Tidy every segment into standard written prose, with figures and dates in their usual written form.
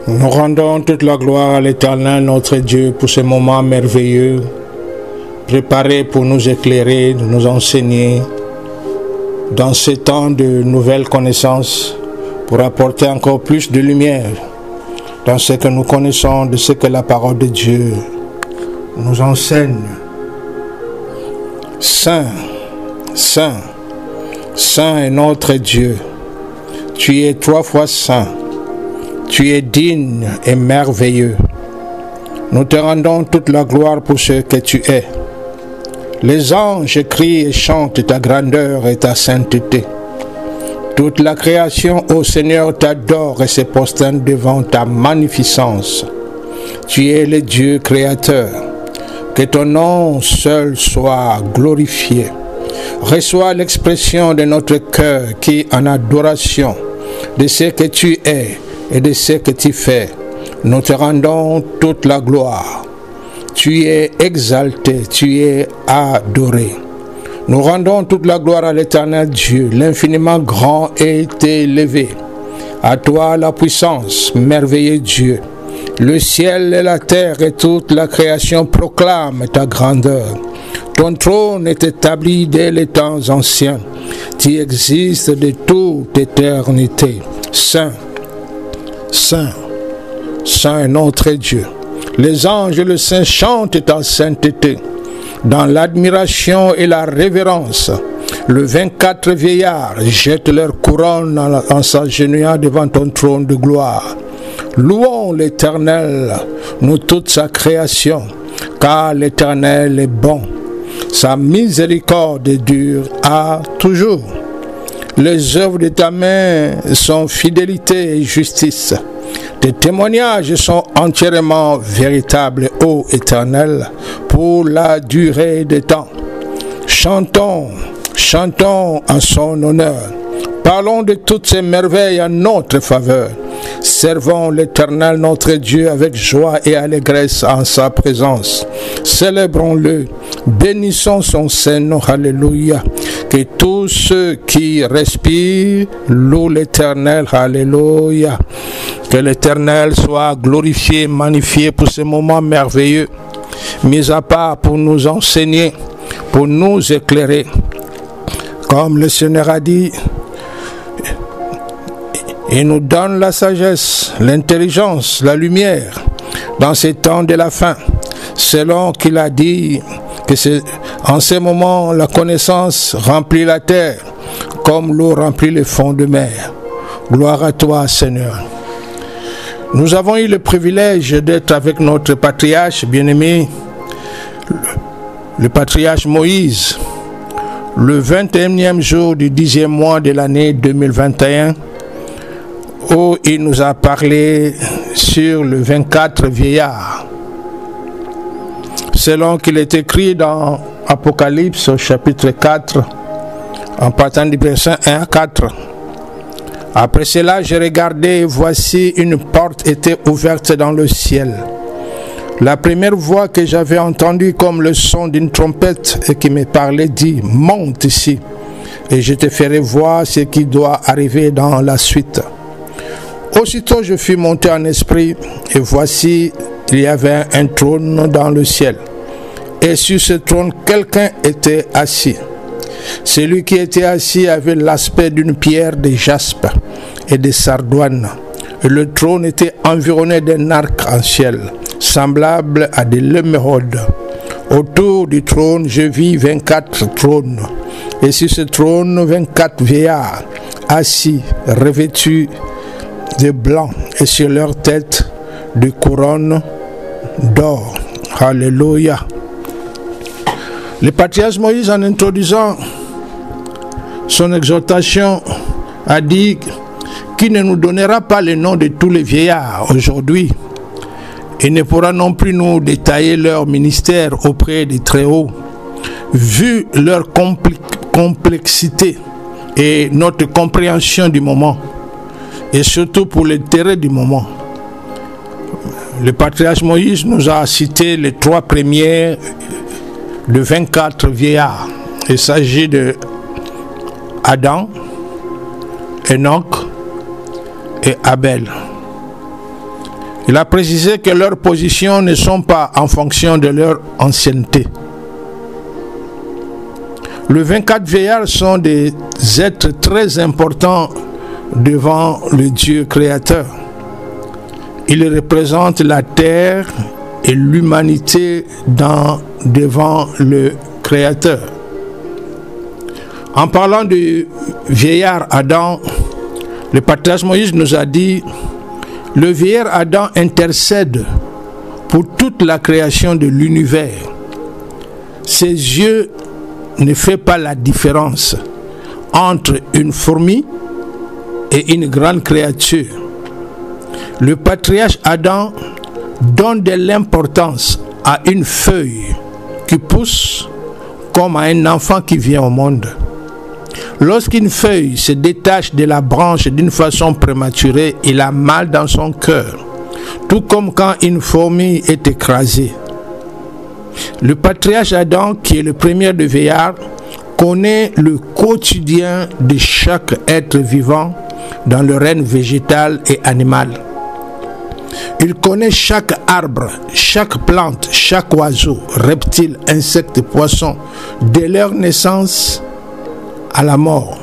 Nous rendons toute la gloire à l'Éternel, notre Dieu, pour ce moment merveilleux, préparé pour nous éclairer, nous enseigner dans ce temps de nouvelles connaissances, pour apporter encore plus de lumière dans ce que nous connaissons, de ce que la parole de Dieu nous enseigne. Saint, Saint, Saint est notre Dieu. Tu es 3 fois saint. Tu es digne et merveilleux. Nous te rendons toute la gloire pour ce que tu es. Les anges crient et chantent ta grandeur et ta sainteté. Toute la création, ô Seigneur, t'adore et se prosterne devant ta magnificence. Tu es le Dieu créateur. Que ton nom seul soit glorifié. Reçois l'expression de notre cœur qui, en adoration de ce que tu es et de ce que tu fais, nous te rendons toute la gloire. Tu es exalté, tu es adoré. Nous rendons toute la gloire à l'Éternel Dieu, l'infiniment grand et élevé. À toi la puissance, merveilleux Dieu. Le ciel et la terre et toute la création proclament ta grandeur. Ton trône est établi dès les temps anciens. Tu existes de toute éternité. Saint, Saint, Saint est notre Dieu. Les anges et les saints chantent ta sainteté. Dans l'admiration et la révérence, le 24 vieillards jettent leur couronne en s'agenouillant devant ton trône de gloire. Louons l'Éternel, nous toute sa création, car l'Éternel est bon. Sa miséricorde dure à toujours. Les œuvres de ta main sont fidélité et justice. Tes témoignages sont entièrement véritables, ô Éternel, pour la durée des temps. Chantons, chantons en son honneur. Parlons de toutes ces merveilles en notre faveur. Servons l'Éternel notre Dieu avec joie et allégresse en sa présence. Célébrons-le, bénissons son Saint-Nom, alléluia. Que tous ceux qui respirent louent l'Éternel, alléluia. Que l'Éternel soit glorifié, magnifié pour ce moment merveilleux, mis à part pour nous enseigner, pour nous éclairer. Comme le Seigneur a dit, il nous donne la sagesse, l'intelligence, la lumière dans ces temps de la fin, selon qu'il a dit que en ces moments la connaissance remplit la terre comme l'eau remplit les fonds de mer. Gloire à toi, Seigneur. Nous avons eu le privilège d'être avec notre patriarche bien-aimé, le patriarche Moïse, le 21e jour du 10e mois de l'année 2021, où il nous a parlé sur le 24 vieillards. Selon qu'il est écrit dans Apocalypse au chapitre 4, en partant du verset 1 à 4. Après cela, j'ai regardé et voici une porte était ouverte dans le ciel. La première voix que j'avais entendue comme le son d'une trompette et qui me parlait dit « Monte ici et je te ferai voir ce qui doit arriver dans la suite. » Aussitôt je fus monté en esprit et voici il y avait un trône dans le ciel. Et sur ce trône quelqu'un était assis. Celui qui était assis avait l'aspect d'une pierre de jaspe et de sardoine. Et le trône était environné d'un arc en ciel, semblable à de l'émeraude. Autour du trône, je vis 24 trônes. Et sur ce trône, 24 vieillards assis, revêtus de blanc, et sur leur tête, des couronnes d'or. Alléluia. Le patriarche Moïse, en introduisant son exhortation, a dit qu'il ne nous donnera pas le nom de tous les vieillards aujourd'hui. Il ne pourra non plus nous détailler leur ministère auprès des Très-Hauts, vu leur complexité et notre compréhension du moment, et surtout pour l'intérêt du moment. Le patriarche Moïse nous a cité les 3 premiers de 24 vieillards. Il s'agit de Adam, Enoch et Abel. Il a précisé que leurs positions ne sont pas en fonction de leur ancienneté. Les 24 vieillards sont des êtres très importants devant le Dieu créateur. Ils représentent la terre et l'humanité devant le créateur. En parlant du vieillard Adam, le patriarche Moïse nous a dit: le vieillard Adam intercède pour toute la création de l'univers. Ses yeux ne font pas la différence entre une fourmi et une grande créature. Le patriarche Adam donne de l'importance à une feuille qui pousse comme à un enfant qui vient au monde. Lorsqu'une feuille se détache de la branche d'une façon prématurée, il a mal dans son cœur, tout comme quand une fourmi est écrasée. Le patriarche Adam, qui est le premier des vieillards, connaît le quotidien de chaque être vivant dans le règne végétal et animal. Il connaît chaque arbre, chaque plante, chaque oiseau, reptile, insecte, poisson, de leur naissance à la mort.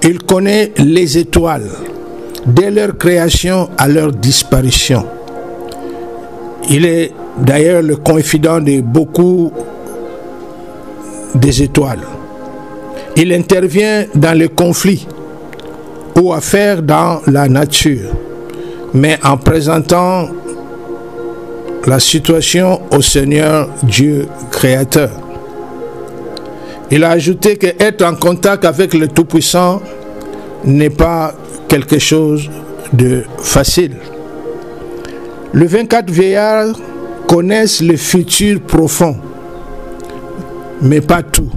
Il connaît les étoiles, de leur création à leur disparition. Il est d'ailleurs le confident de beaucoup des étoiles. Il intervient dans les conflits ou affaires dans la nature, mais en présentant la situation au Seigneur Dieu créateur. Il a ajouté qu'être en contact avec le Tout-Puissant n'est pas quelque chose de facile. Les 24 vieillards connaissent le futur profond, mais pas tout.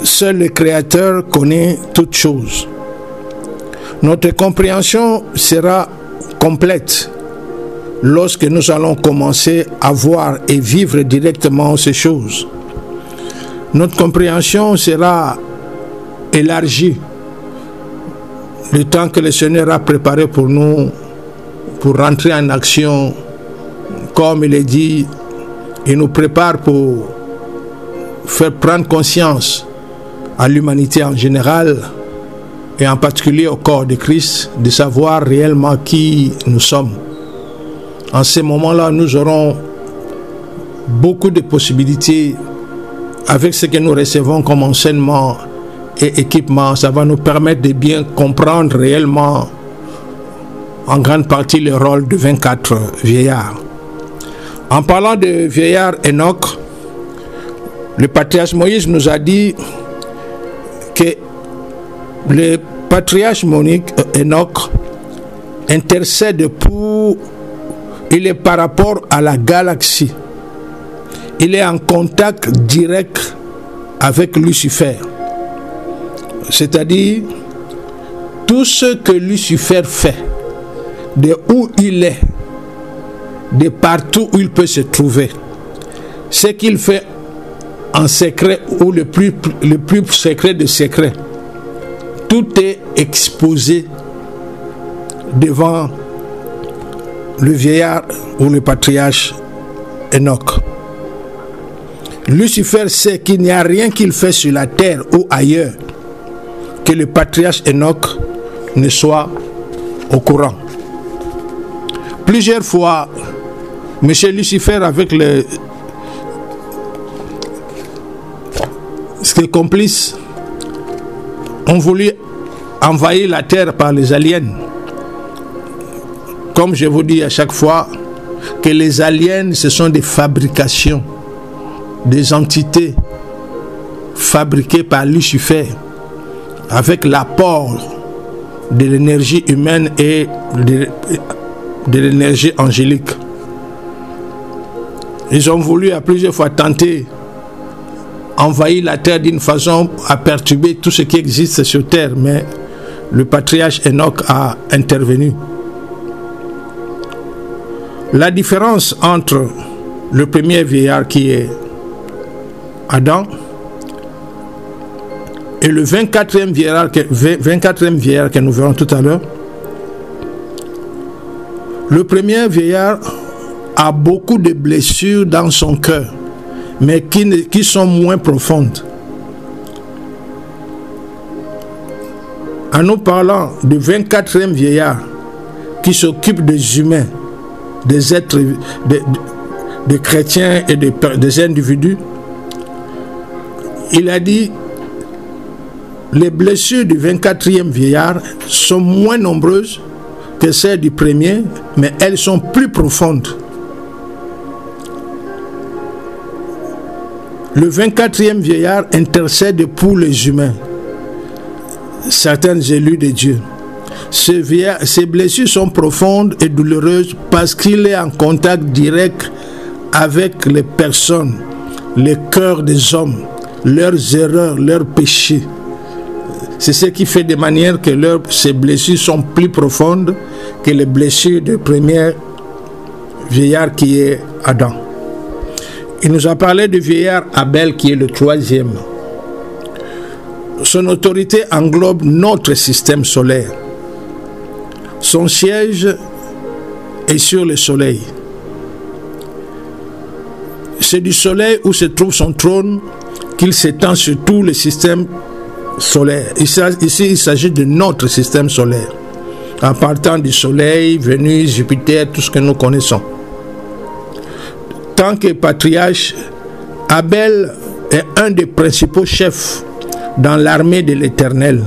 Seul le Créateur connaît toutes choses. Notre compréhension sera complète lorsque nous allons commencer à voir et vivre directement ces choses. Notre compréhension sera élargie le temps que le Seigneur a préparé pour nous pour rentrer en action. Comme il est dit, il nous prépare pour faire prendre conscience à l'humanité en général et en particulier au corps de Christ, de savoir réellement qui nous sommes. En ces moments-là, nous aurons beaucoup de possibilités avec ce que nous recevons comme enseignement et équipement. Ça va nous permettre de bien comprendre réellement en grande partie le rôle de 24 vieillards. En parlant de vieillard Enoch, le patriarche Moïse nous a dit que le patriarche Enoch intercède il est par rapport à la galaxie. Il est en contact direct avec Lucifer. C'est-à-dire, tout ce que Lucifer fait, de où il est, de partout où il peut se trouver, ce qu'il fait en secret ou le plus secret de secret, tout est exposé devant le vieillard ou le patriarche Enoch. Lucifer sait qu'il n'y a rien qu'il fait sur la terre ou ailleurs que le patriarche Enoch ne soit au courant. Plusieurs fois, M. Lucifer avec ses complices ont voulu envahir la terre par les aliens. Comme je vous dis à chaque fois, que les aliens, ce sont des fabrications, des entités fabriquées par Lucifer avec l'apport de l'énergie humaine et de l'énergie angélique. Ils ont voulu à plusieurs fois tenter envahir la terre d'une façon à perturber tout ce qui existe sur terre, mais le patriarche Enoch a intervenu. La différence entre le premier vieillard qui est Adam et le 24e vieillard que nous verrons tout à l'heure, Le premier vieillard a beaucoup de blessures dans son cœur, mais qui sont moins profondes. En nous parlant du 24e vieillard qui s'occupe des humains, des êtres, des chrétiens et des individus, il a dit: les blessures du 24e vieillard sont moins nombreuses que celles du premier, mais elles sont plus profondes. Le 24e vieillard intercède pour les humains, certains élus de Dieu. Ces blessures sont profondes et douloureuses parce qu'il est en contact direct avec les personnes, les cœurs des hommes, leurs erreurs, leurs péchés. C'est ce qui fait de manière que ces blessures sont plus profondes que les blessures du premier vieillard qui est Adam. Il nous a parlé du vieillard Abel qui est le 3e. Son autorité englobe notre système solaire. Son siège est sur le soleil. C'est du soleil où se trouve son trône qu'il s'étend sur tout le système solaire. Ici, il s'agit de notre système solaire. En partant du soleil, Vénus, Jupiter, tout ce que nous connaissons. Tant que patriarche, Abel est un des principaux chefs dans l'armée de l'Éternel.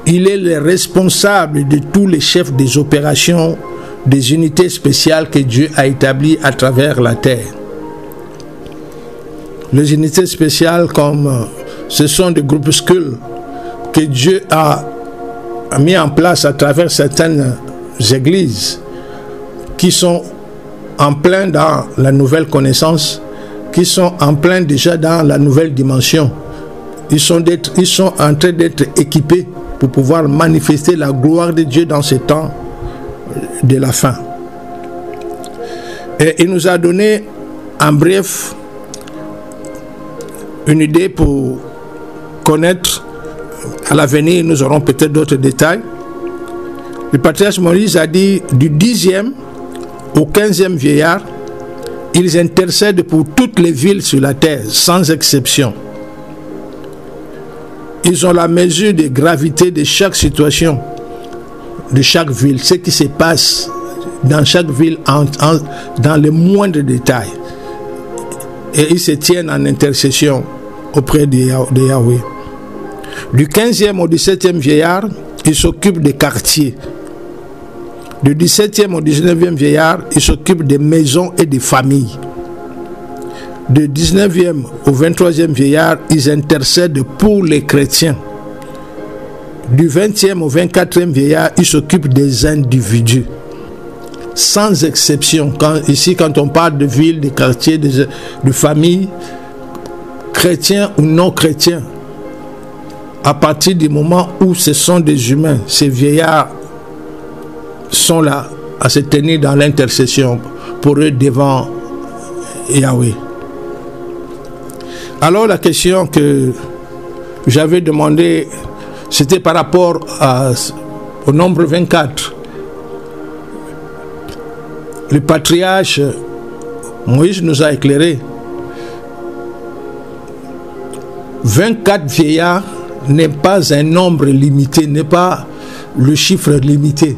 Il est le responsable de tous les chefs des opérations des unités spéciales que Dieu a établies à travers la terre. Les unités spéciales, comme ce sont des groupuscules que Dieu a mis en place à travers certaines églises qui sont en plein dans la nouvelle connaissance, qui sont en plein déjà dans la nouvelle dimension. Ils sont en train d'être équipés pour pouvoir manifester la gloire de Dieu dans ces temps de la fin. Et il nous a donné en bref une idée pour connaître. À l'avenir, nous aurons peut-être d'autres détails. Le patriarche Moïse a dit du 10e au 15e vieillard, ils intercèdent pour toutes les villes sur la terre, sans exception. Ils ont la mesure de gravité de chaque situation, de chaque ville, ce qui se passe dans chaque ville dans les moindres détails. Et ils se tiennent en intercession auprès de Yahweh. Du 15e au 17e vieillard, ils s'occupent des quartiers. Du 17e au 19e vieillard, ils s'occupent des maisons et des familles. Du 19e au 23e vieillard, ils intercèdent pour les chrétiens. Du 20e au 24e vieillard, ils s'occupent des individus. Sans exception. Quand on parle de villes, de quartiers, de familles, chrétiens ou non chrétiens, à partir du moment où ce sont des humains, ces vieillards sont là à se tenir dans l'intercession pour eux devant Yahweh. Alors la question que j'avais demandé, c'était par rapport au nombre 24. Le patriarche Moïse nous a éclairé. 24 vieillards n'est pas un nombre limité, n'est pas le chiffre limité.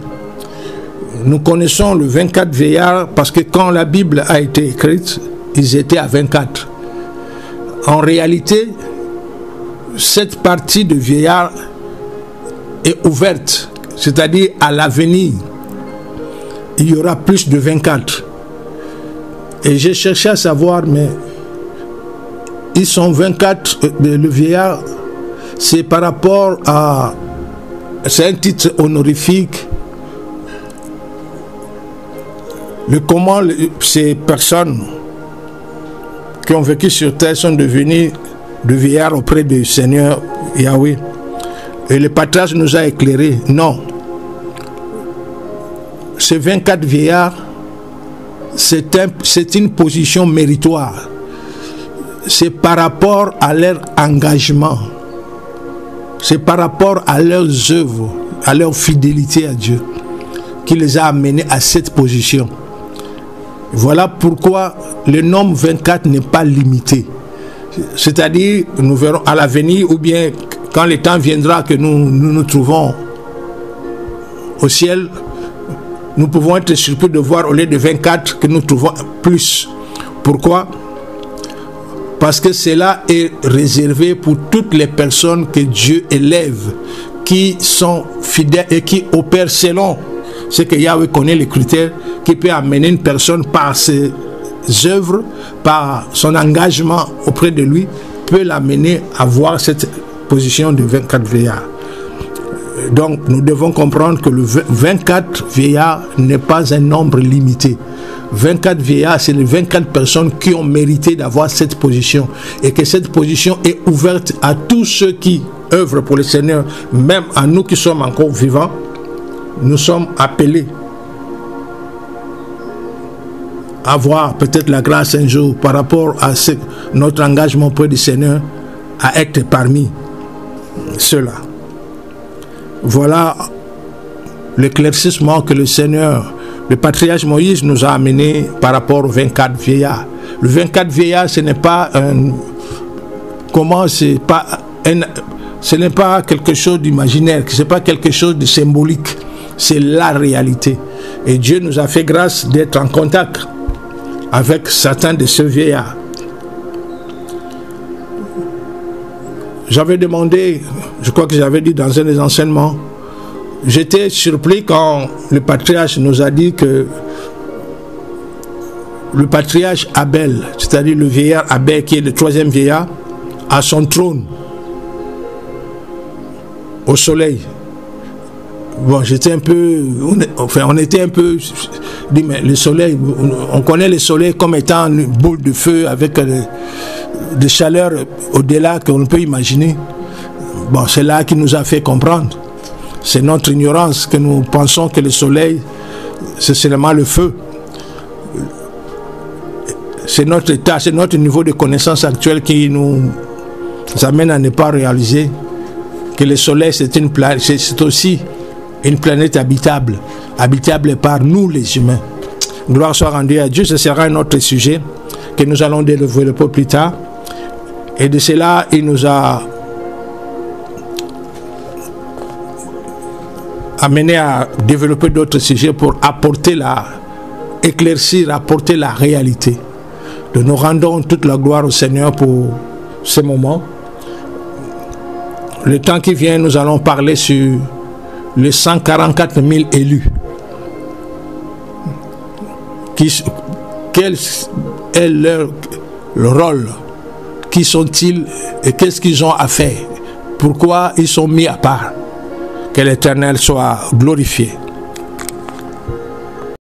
Nous connaissons le 24 vieillards parce que quand la Bible a été écrite, ils étaient à 24. En réalité, cette partie de vieillards est ouverte, c'est-à-dire à l'avenir, il y aura plus de 24. Et j'ai cherché à savoir, mais ils sont 24, le vieillard, c'est par rapport à... C'est un titre honorifique. Comment ces personnes qui ont vécu sur terre sont devenues de vieillards auprès du Seigneur Yahweh. Et le patriarche nous a éclairé. Non. Ces 24 vieillards, c'est une position méritoire. C'est par rapport à leur engagement. C'est par rapport à leurs œuvres, à leur fidélité à Dieu. qui les a amenés à cette position. Voilà pourquoi le nombre 24 n'est pas limité. C'est-à-dire, nous verrons à l'avenir, ou bien quand le temps viendra que nous trouvons au ciel, nous pouvons être surpris de voir au lieu de 24 que nous trouvons plus. Pourquoi? Parce que cela est réservé pour toutes les personnes que Dieu élève, qui sont fidèles et qui opèrent selon ce que Yahweh connaît, les critères qui peut amener une personne par ses œuvres, par son engagement auprès de lui, peut l'amener à voir cette position de 24 vieillards. Donc nous devons comprendre que le 24 vieillards n'est pas un nombre limité. 24 vieillards, c'est les 24 personnes qui ont mérité d'avoir cette position, et que cette position est ouverte à tous ceux qui œuvrent pour le Seigneur, même à nous qui sommes encore vivants. Nous sommes appelés à avoir peut-être la grâce un jour par rapport à notre engagement auprès du Seigneur, à être parmi ceux-là. Voilà l'éclaircissement que le Seigneur, le patriarche Moïse, nous a amené par rapport aux 24 vieillards. Le 24 vieillards, ce n'est pas un... Comment c'est pas un... Ce n'est pas quelque chose d'imaginaire, ce n'est pas quelque chose de symbolique. C'est la réalité. Et Dieu nous a fait grâce d'être en contact avec certains de ces vieillards. J'avais demandé, je crois que j'avais dit dans un des enseignements, j'étais surpris quand le patriarche nous a dit que le patriarche Abel, c'est-à-dire le vieillard Abel qui est le troisième vieillard, a son trône au soleil. Bon, j'étais un peu, on était un peu dit, mais le soleil, on connaît le soleil comme étant une boule de feu avec de chaleur au-delà qu'on peut imaginer. Bon, c'est là qui nous a fait comprendre. C'est notre ignorance que nous pensons que le soleil, c'est seulement le feu. C'est notre état, c'est notre niveau de connaissance actuel qui nous amène à ne pas réaliser que le soleil, c'est une planète, c'est aussi une planète habitable, habitable par nous les humains. Gloire soit rendue à Dieu, ce sera un autre sujet que nous allons développer plus tard. Et de cela, il nous a amené à développer d'autres sujets pour apporter éclaircir, apporter la réalité. Nous rendons toute la gloire au Seigneur pour ce moment. Le temps qui vient, nous allons parler sur les 144 000 élus. Quel est leur rôle? Qui sont-ils et qu'est-ce qu'ils ont à faire? Pourquoi ils sont mis à part? Que l'Éternel soit glorifié.